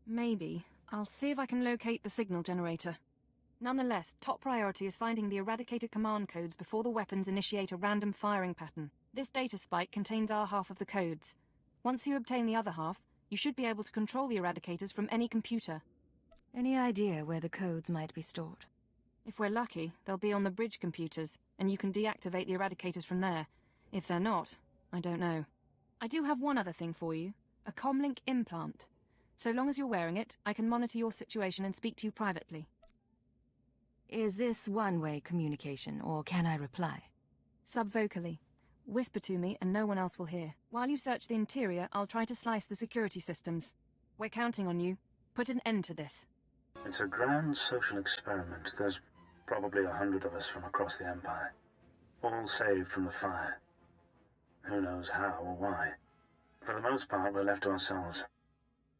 Speaker 1: Maybe. I'll see if I can locate the signal generator. Nonetheless, top priority is finding the eradicated command codes before the weapons initiate a random firing pattern. This data spike contains our half of the codes. Once you obtain the other half, you should be able to control the eradicators from any computer.
Speaker 2: Any idea where the codes might be stored?
Speaker 1: If we're lucky, they'll be on the bridge computers, and you can deactivate the eradicators from there. If they're not, I don't know. I do have one other thing for you. A comlink implant. So long as you're wearing it, I can monitor your situation and speak to you privately.
Speaker 2: Is this one-way communication, or can I reply?
Speaker 1: Subvocally. Whisper to me and no one else will hear. While you search the interior, I'll try to slice the security systems. We're counting on you. Put an end to this.
Speaker 11: It's a grand social experiment. There's probably 100 of us from across the Empire. All saved from the fire. Who knows how or why. For the most part, we're left to ourselves.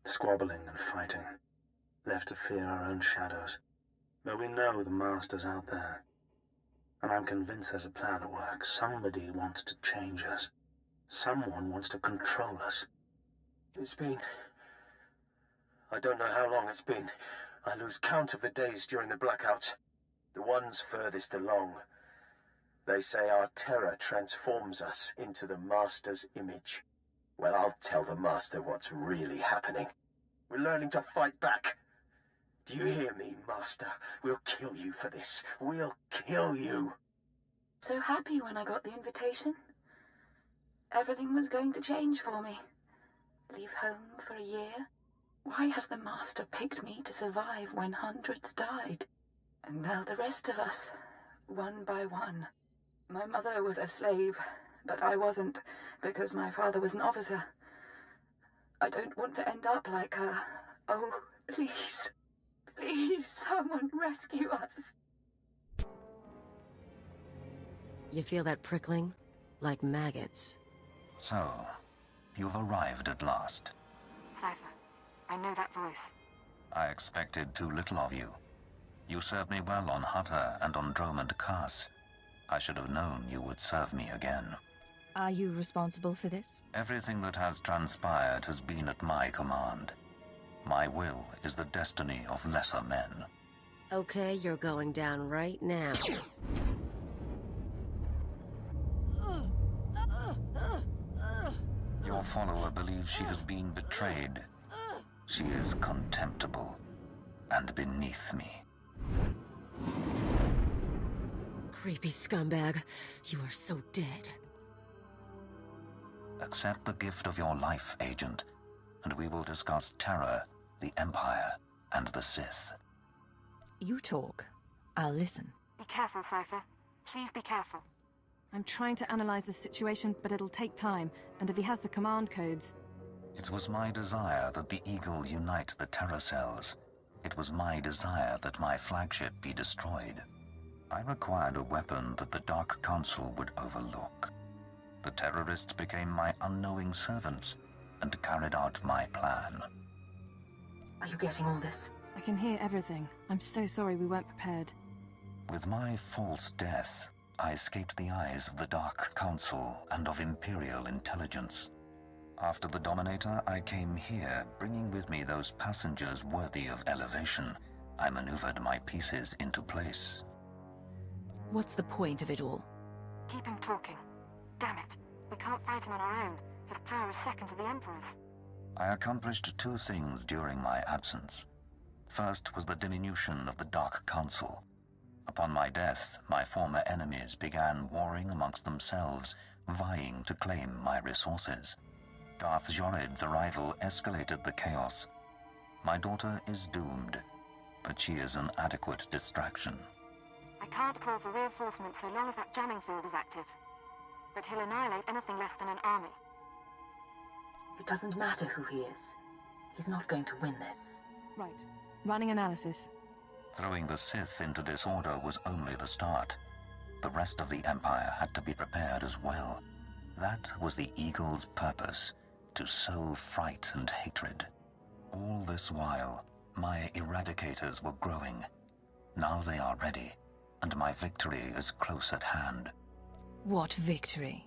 Speaker 11: Squabbling and fighting, left to fear our own shadows. But we know the Master's out there. And I'm convinced there's a plan at work. Somebody wants to change us. Someone wants to control us. It's been... I don't know how long it's been. I lose count of the days during the blackouts. The ones furthest along. They say our terror transforms us into the Master's image. Well, I'll tell the Master what's really happening. We're learning to fight back. Do you hear me, Master? We'll kill you for this. We'll kill you.
Speaker 1: So happy when I got the invitation. Everything was going to change for me. Leave home for a year. Why has the Master picked me to survive when hundreds died? And now the rest of us, one by one. My mother was a slave, but I wasn't, because my father was an officer. I don't want to end up like her. Oh, please. Please, someone rescue us.
Speaker 4: You feel that prickling? Like maggots.
Speaker 14: So, you've arrived at last.
Speaker 1: Cypher, I know that voice.
Speaker 14: I expected too little of you. You served me well on Hutter and on Dromund Kaas. I should have known you would serve me again.
Speaker 2: Are you responsible for this?
Speaker 14: Everything that has transpired has been at my command. My will is the destiny of lesser men.
Speaker 4: Okay, you're going down right now.
Speaker 14: Your follower believes she has been betrayed. She is contemptible and beneath me.
Speaker 4: Creepy scumbag. You are so dead.
Speaker 14: Accept the gift of your life, Agent, and we will discuss terror, the Empire, and the Sith.
Speaker 2: You talk. I'll listen.
Speaker 1: Be careful, Cypher. Please be careful.
Speaker 18: I'm trying to analyze the situation, but it'll take time, and if he has the command codes...
Speaker 14: It was my desire that the Eagle unite the Terror Cells. It was my desire that my flagship be destroyed. I required a weapon that the Dark Council would overlook. The terrorists became my unknowing servants and carried out my plan.
Speaker 1: Are you getting all this?
Speaker 18: I can hear everything. I'm so sorry we weren't prepared.
Speaker 14: With my false death, I escaped the eyes of the Dark Council and of Imperial intelligence. After the Dominator, I came here, bringing with me those passengers worthy of elevation. I maneuvered my pieces into place.
Speaker 2: What's the point of it all?
Speaker 1: Keep him talking. Damn it. We can't fight him on our own. His power is second to the Emperor's.
Speaker 14: I accomplished two things during my absence. First was the diminution of the Dark Council. Upon my death, my former enemies began warring amongst themselves, vying to claim my resources. Darth Jorid's arrival escalated the chaos. My daughter is doomed, but she is an adequate distraction.
Speaker 1: I can't call for reinforcements so long as that jamming field is active. But he'll annihilate anything less than an army. It doesn't matter who he is. He's not going to win this.
Speaker 18: Right. Running analysis.
Speaker 14: Throwing the Sith into disorder was only the start. The rest of the Empire had to be prepared as well. That was the Eagle's purpose, to sow fright and hatred. All this while, my Eradicators were growing. Now they are ready, and my victory is close at hand.
Speaker 2: What victory?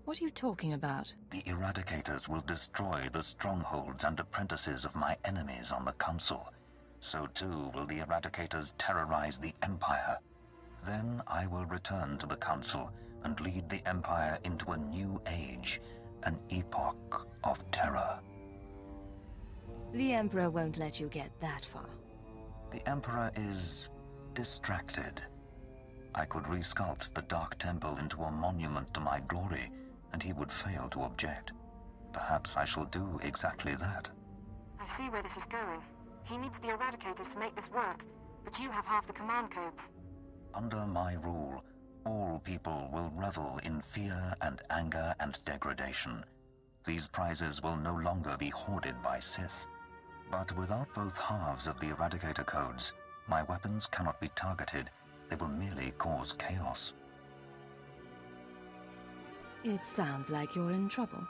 Speaker 2: What are you talking about?
Speaker 14: The Eradicators will destroy the strongholds and apprentices of my enemies on the Council. So too will the Eradicators terrorize the Empire. Then I will return to the Council and lead the Empire into a new age, an epoch of terror.
Speaker 2: The Emperor won't let you get that far.
Speaker 14: The Emperor is distracted. I could resculpt the Dark Temple into a monument to my glory, and he would fail to object. Perhaps I shall do exactly that.
Speaker 1: I see where this is going. He needs the Eradicators to make this work, but you have half the command codes.
Speaker 14: Under my rule, all people will revel in fear and anger and degradation. These prizes will no longer be hoarded by Sith. But without both halves of the Eradicator codes, my weapons cannot be targeted. They will merely cause chaos.
Speaker 2: It sounds like you're in trouble.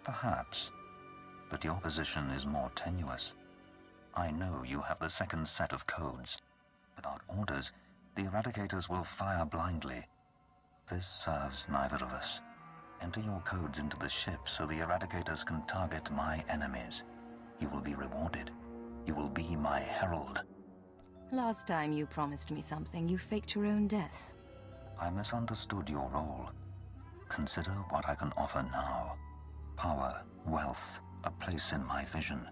Speaker 14: Perhaps. But your position is more tenuous. I know you have the second set of codes. Without orders, the Eradicators will fire blindly. This serves neither of us. Enter your codes into the ship so the Eradicators can target my enemies. You will be rewarded. You will be my herald.
Speaker 2: Last time you promised me something, you faked your own death.
Speaker 14: I misunderstood your role. Consider what I can offer now. Power, wealth, a place in my vision.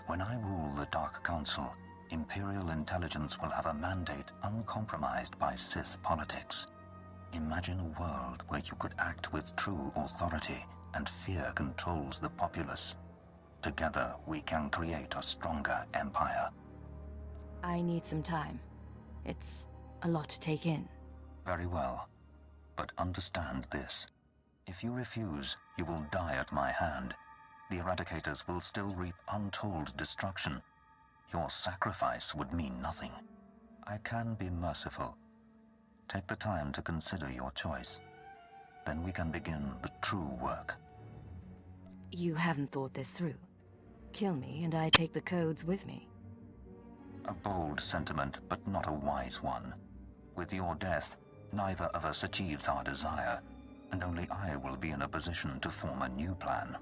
Speaker 14: When I rule the Dark Council, Imperial intelligence will have a mandate uncompromised by Sith politics. Imagine a world where you could act with true authority and fear controls the populace. Together, we can create a stronger empire.
Speaker 2: I need some time. It's a lot to take in.
Speaker 14: Very well. But understand this. If you refuse, you will die at my hand. The Eradicators will still reap untold destruction. Your sacrifice would mean nothing. I can be merciful. Take the time to consider your choice. Then we can begin the true work.
Speaker 2: You haven't thought this through. Kill me, and I take the codes with me.
Speaker 14: A bold sentiment, but not a wise one. With your death, neither of us achieves our desire, and only I will be in a position to form a new plan.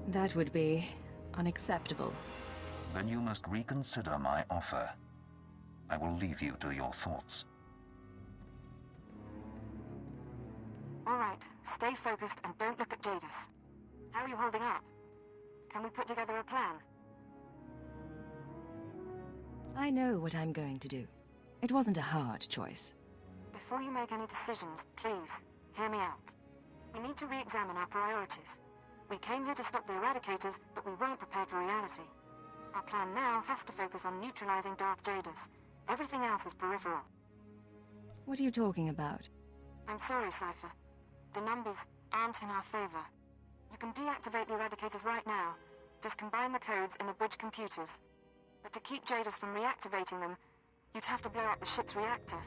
Speaker 2: That would be unacceptable.
Speaker 14: Then you must reconsider my offer. I will leave you to your thoughts.
Speaker 1: All right, stay focused and don't look at Jadis. How are you holding up? Can we put together a plan?
Speaker 2: I know what I'm going to do. It wasn't a hard choice.
Speaker 1: Before you make any decisions, please, hear me out. We need to re-examine our priorities. We came here to stop the Eradicators, but we weren't prepared for reality. Our plan now has to focus on neutralizing Darth Jadis. Everything else is peripheral.
Speaker 2: What are you talking about?
Speaker 1: I'm sorry, Cypher. The numbers aren't in our favor. You can deactivate the Eradicators right now. Just combine the codes in the bridge computers. But to keep Jadis from reactivating them, you'd have to blow up the ship's reactor.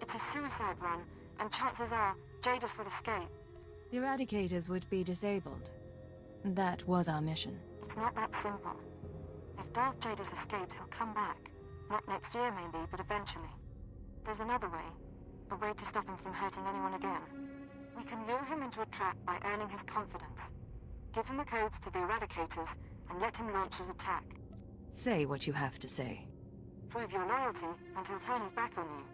Speaker 1: It's a suicide run, and chances are Jadis would escape.
Speaker 2: The Eradicators would be disabled. That was our mission.
Speaker 1: It's not that simple. If Darth Jadis escapes, he'll come back. Not next year, maybe, but eventually. There's another way. A way to stop him from hurting anyone again. We can lure him into a trap by earning his confidence. Give him the codes to the Eradicators, and let him launch his attack.
Speaker 2: Say what you have to say.
Speaker 1: Prove your loyalty, and he'll turn his back on you.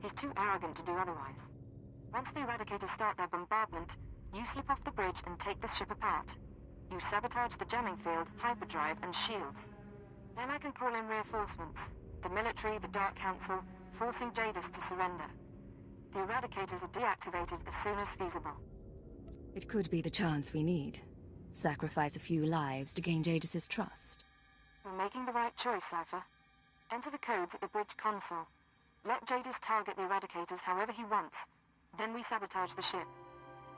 Speaker 1: He's too arrogant to do otherwise. Once the Eradicators start their bombardment, you slip off the bridge and take the ship apart. You sabotage the jamming field, hyperdrive, and shields. Then I can call in reinforcements. The military, the Dark Council, forcing Jadis to surrender. The Eradicators are deactivated as soon as feasible.
Speaker 2: It could be the chance we need. Sacrifice a few lives to gain Jadis's trust.
Speaker 1: You're making the right choice, Cypher. Enter the codes at the bridge console. Let Jadis target the Eradicators however he wants. Then we sabotage the ship.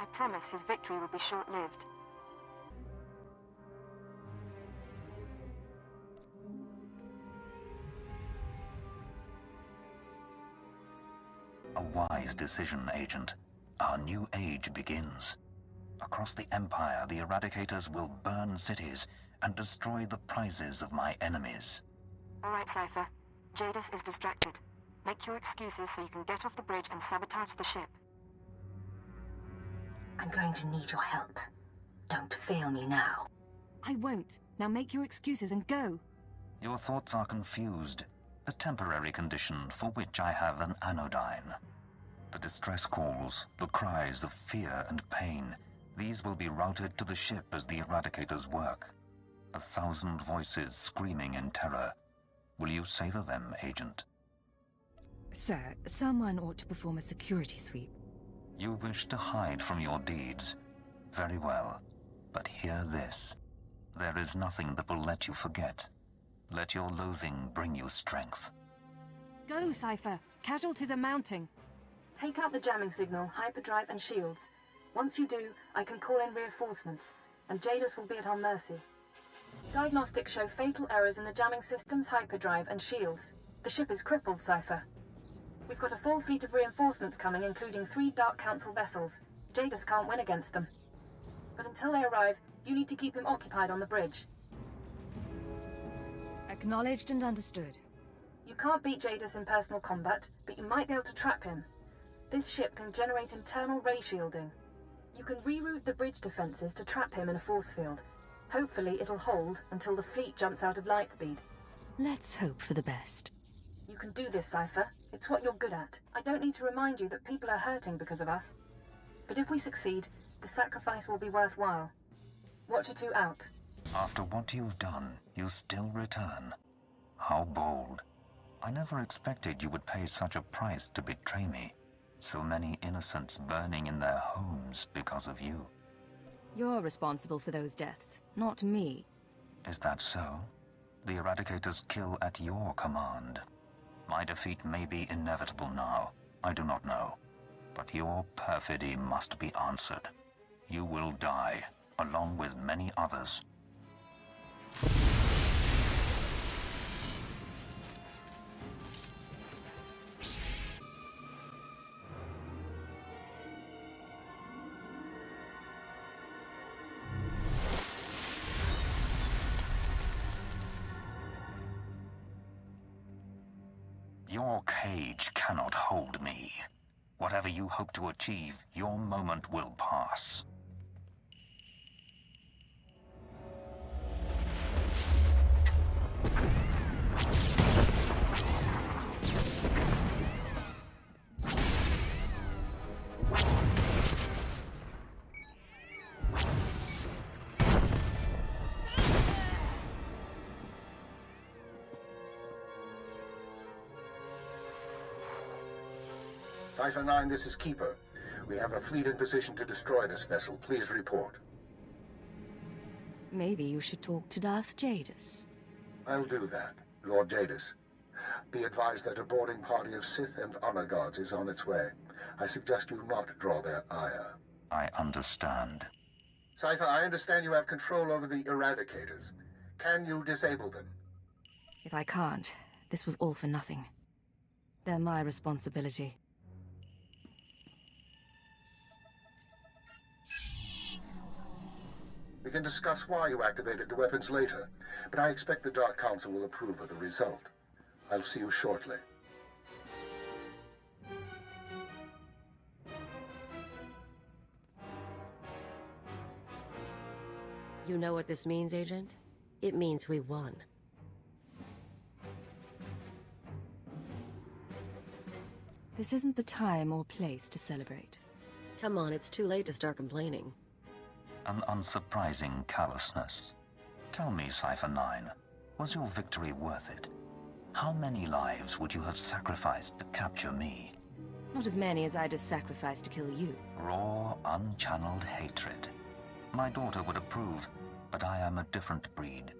Speaker 1: I promise his victory will be short-lived.
Speaker 14: A wise decision, Agent. Our new age begins. Across the Empire, the Eradicators will burn cities and destroy the prizes of my enemies.
Speaker 1: All right, Cypher. Jadis is distracted. Make your excuses so you can get off the bridge and sabotage the ship.
Speaker 19: I'm going to need your help. Don't fail me now.
Speaker 18: I won't. Now make your excuses and go.
Speaker 14: Your thoughts are confused. A temporary condition for which I have an anodyne. The distress calls, the cries of fear and pain, these will be routed to the ship as the Eradicators work. 1,000 voices screaming in terror. Will you savor them, Agent?
Speaker 2: Sir, someone ought to perform a security sweep.
Speaker 14: You wish to hide from your deeds. Very well. But hear this. There is nothing that will let you forget. Let your loathing bring you strength.
Speaker 18: Go, Cypher. Casualties are mounting.
Speaker 1: Take out the jamming signal, hyperdrive, and shields. Once you do, I can call in reinforcements, and Jadis will be at our mercy. Diagnostics show fatal errors in the jamming systems, hyperdrive, and shields. The ship is crippled, Cypher. We've got a full fleet of reinforcements coming, including 3 Dark Council vessels. Jadis can't win against them. But until they arrive, You need to keep him occupied on the bridge.
Speaker 2: Acknowledged and understood.
Speaker 1: You can't beat Jadis in personal combat, but you might be able to trap him. This ship can generate internal ray shielding. You can reroute the bridge defenses to trap him in a force field. Hopefully it'll hold until the fleet jumps out of light speed.
Speaker 2: Let's hope for the best.
Speaker 1: You can do this, Cypher. It's what you're good at. I don't need to remind you that people are hurting because of us. But if we succeed, the sacrifice will be worthwhile. Watcher 2 out.
Speaker 14: After what you've done, you still return. How bold. I never expected you would pay such a price to betray me. So many innocents burning in their homes because of you.
Speaker 2: You're responsible for those deaths, not me.
Speaker 14: Is that so? The Eradicators kill at your command. My defeat may be inevitable now. I do not know. But your perfidy must be answered. You will die, along with many others. Your cage cannot hold me. Whatever you hope to achieve, your moment will pass.
Speaker 11: Cypher 9, this is Keeper. We have a fleet in position to destroy this vessel. Please report.
Speaker 2: Maybe you should talk to Darth Jadis.
Speaker 11: I'll do that, Lord Jadis. Be advised that a boarding party of Sith and Honor Guards is on its way. I suggest you not draw their ire.
Speaker 14: I understand.
Speaker 11: Cypher, I understand you have control over the Eradicators. Can you disable them?
Speaker 2: If I can't, this was all for nothing. They're my responsibility.
Speaker 11: We can discuss why you activated the weapons later, but I expect the Dark Council will approve of the result. I'll see you shortly.
Speaker 4: You know what this means, Agent? It means we won.
Speaker 2: This isn't the time or place to celebrate.
Speaker 4: Come on, it's too late to start complaining.
Speaker 14: An unsurprising callousness. Tell me, Cypher 9, was your victory worth it? How many lives would you have sacrificed to capture me?
Speaker 2: Not as many as I'd have sacrificed to kill you.
Speaker 14: Raw, unchanneled hatred. My daughter would approve, but I am a different breed.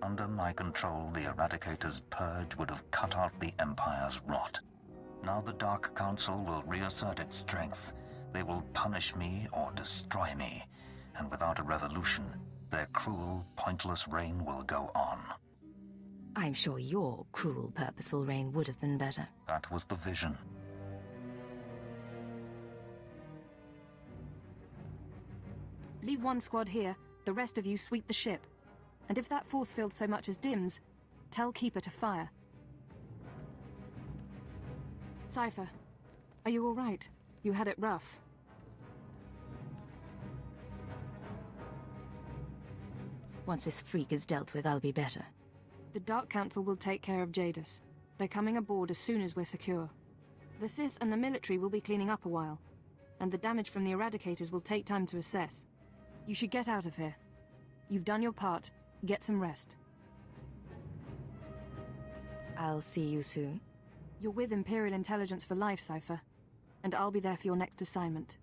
Speaker 14: Under my control, the Eradicator's purge would have cut out the Empire's rot. Now the Dark Council will reassert its strength. They will punish me or destroy me. And without a revolution, their cruel, pointless reign will go on.
Speaker 2: I'm sure your cruel, purposeful reign would have been better.
Speaker 14: That was the vision.
Speaker 18: Leave one squad here, the rest of you sweep the ship. And if that force field so much as dims, tell Keeper to fire. Cypher, are you all right? You had it rough.
Speaker 2: Once this freak is dealt with, I'll be better.
Speaker 18: The Dark Council will take care of Jadis. They're coming aboard as soon as we're secure. The Sith and the military will be cleaning up a while, and the damage from the Eradicators will take time to assess. You should get out of here. You've done your part. Get some rest.
Speaker 2: I'll see you soon.
Speaker 18: You're with Imperial Intelligence for life, Cypher, and I'll be there for your next assignment.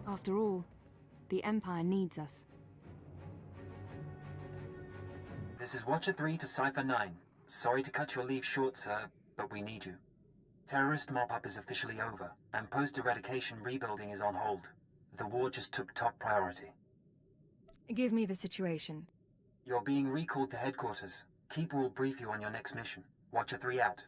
Speaker 18: After all, the Empire needs us.
Speaker 20: This is Watcher 3 to Cypher 9. Sorry to cut your leave short, sir, but we need you. Terrorist mop-up is officially over, and post-eradication rebuilding is on hold. The war just took top priority.
Speaker 2: Give me the situation.
Speaker 20: You're being recalled to headquarters. Keeper will brief you on your next mission. Watcher 3 out.